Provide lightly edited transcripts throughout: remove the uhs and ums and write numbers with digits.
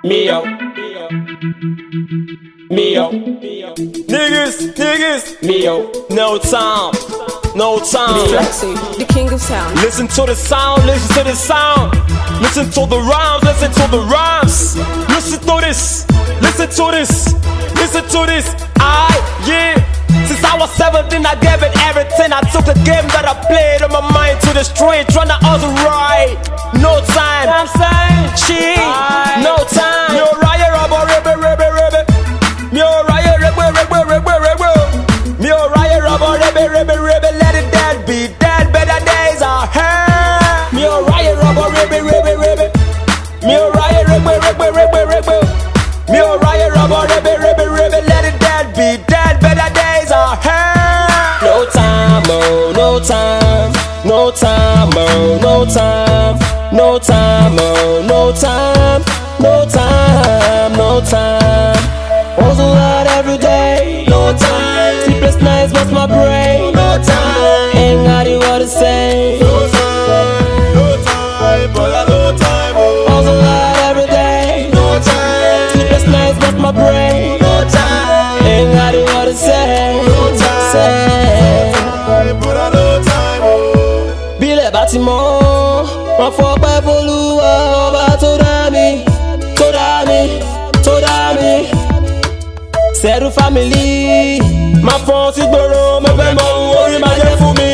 Mio, Mio, niggas, Mio, no time. Flexi, the king of sound. Listen to the sound, listen to the sound. Listen to the rhymes, listen to the rhymes. Listen to this, listen to this, listen to this. Yeah. Since I was 17, I gave it everything. I took the game that I played on my mind to the street, trying to hustle right. No time, I'm saying, shit, no time. You're right, rubber. You're right, rubber. Let it dead be dead. Better days are here. You're right, rubber. You're right, rubber. You're right, rubber. Let it dead be dead. Better days are here. No time, oh, no time. No time, oh, no time. No time, oh, no time. No time, no time. Hustle hard every day. No time. Sleepless nights, what's my brain? No time. Ain't got it what to say. No time, brother, no time. Oh. Hustle hard every day. No time. Sleepless nights, what's my brain? No time. Ain't got it what to say. No time, brother, no time. Oh. Bílẹ̀ bá ti mọ́, wọ́n fọpẹ́ f'Olúwa ọba tó dá mi. Settle family, my phone sí gbòòrò, mo fẹ́ mọ ohun orí máa jẹ́ fún mi.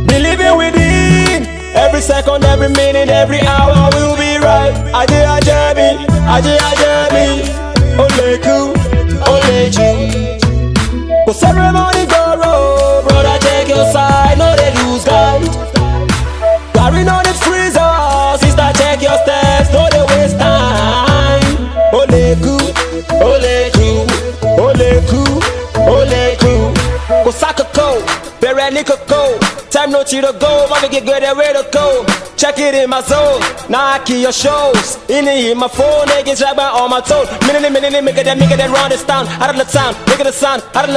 Believing within, every second, every minute, every hour will be right. Ajé mi, ó lè kú, ó lè jù. Kò ceremony gbòòrò, brother check your side, no dey lose guard. Carry no dey freeze us, sister check your steps, no dey waste time. Ó lè kú, ó lè jù. Kò sákòókò, bẹ̀rẹ̀ ní kòkó. Time no to go, mommy get good at where to go. Check it in my zone, now I keep your shows. In my phone, they get trapped on my toe. Minute, make it round this town. Out of the town, making the sound, making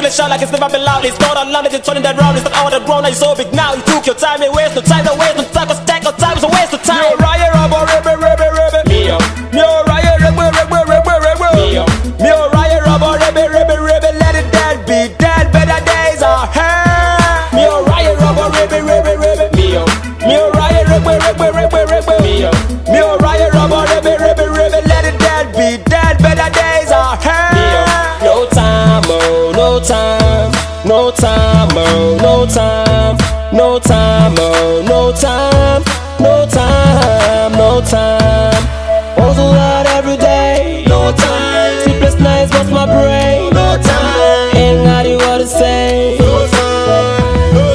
it shout like it's never been loud. It's not a loud, it's turning that round. It's not all the grown, now you're so big now. You took your time, it waste no time, cause take no time, it's a waste of time. You're right, rubber, Mio. You're right, rubber, Mio. You're right, rubber, let it dead be dead, better days are here. You're right, rubber, Mio. You're right, rubber, Mio. You're right, rubber, let it dead be dead, better days are here. No time, oh, no time. No time, oh, no time. No time, oh, no time. No time, no time. Hustle hard every day. No time. Sleepless nights, what's my brain? No time. Ain't got it what to say. No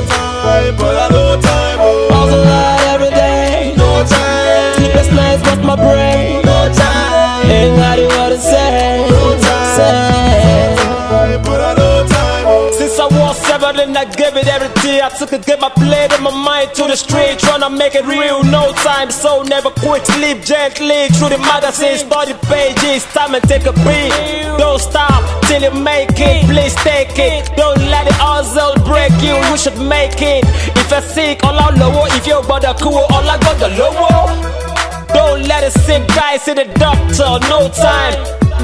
time, brother, no time. Oh. Hustle hard every day. No time. Sleepless nights, what's my brain? No time. Ain't got it what to say. No time, brother, no time. Oh. Since I was 7 and I gave it every day, I took it, get my plate and my mind to the street, tryna make it real. No time, so never quit. Sleep gently through the magazine, study pages, time and take a beat. Don't stop till you make it, please take it. Don't let it hustle break you, you should make it. If you're sick, all out low. If you're bother cool, all I got the low. Don't let a sick guy see the doctor, no time.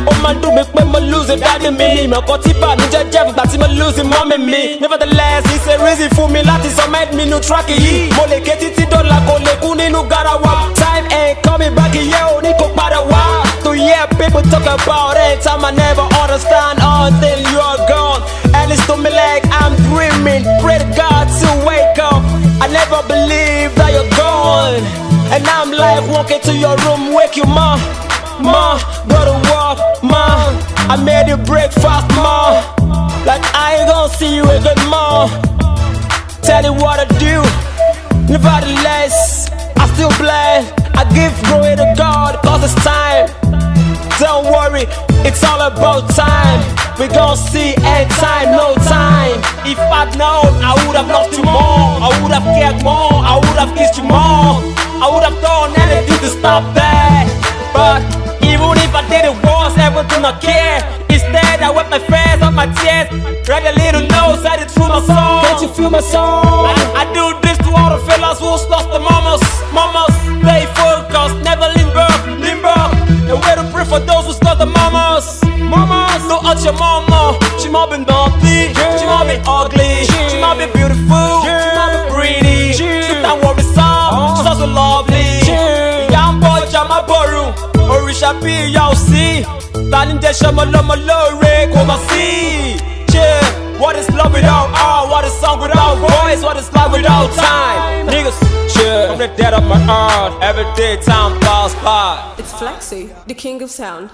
Oh man, do me when I lose it, daddy me. My kotiba, me judge, but I'm losing mommy me. Nevertheless, it's a reason for me. Lati so made me no track it. Mole get it don't like ole kuni no garawa. Time ain't coming back here, only go parawa. To hear people talk about it, time I never understand until you're gone. And it's to me like I'm dreaming. Pray to God to wake up. I never believed that you're gone. And I'm like walking to your room, wake you ma, go to work, ma. I made you breakfast, ma. Like I ain't gonna see you again, ma. Tell you what I do. Nevertheless, I still blind. I give glory to God, cause it's time. Don't worry, it's all about time. We gon' see end time, no time. If I'd known, I would have loved you more. I would have cared more, I would have kissed you more. I would have done anything to stop that. But even if I did it once, never do not care. Instead, I wipe my face on my chest. Read a little note, said it through my soul. Can't you feel my soul? I do this to all the fellas who's lost the mamas. Stay focused, never mama, she might be naughty, she might be ugly, she might be beautiful, she might be pretty. She's not worrisome, she's also lovely. Ìyá ń bọjà má bọ̀rù, òrìṣà bí ìyá ò sí. Ta ni jẹ́ ṣọmọ lọ́mọ lóore kò mọ̀ sí. What is love without art? What is song without voice? What is life without time? Niggas, chill. I'm the dead of my heart. Every day time pass by. It's Flexi, the king of sound.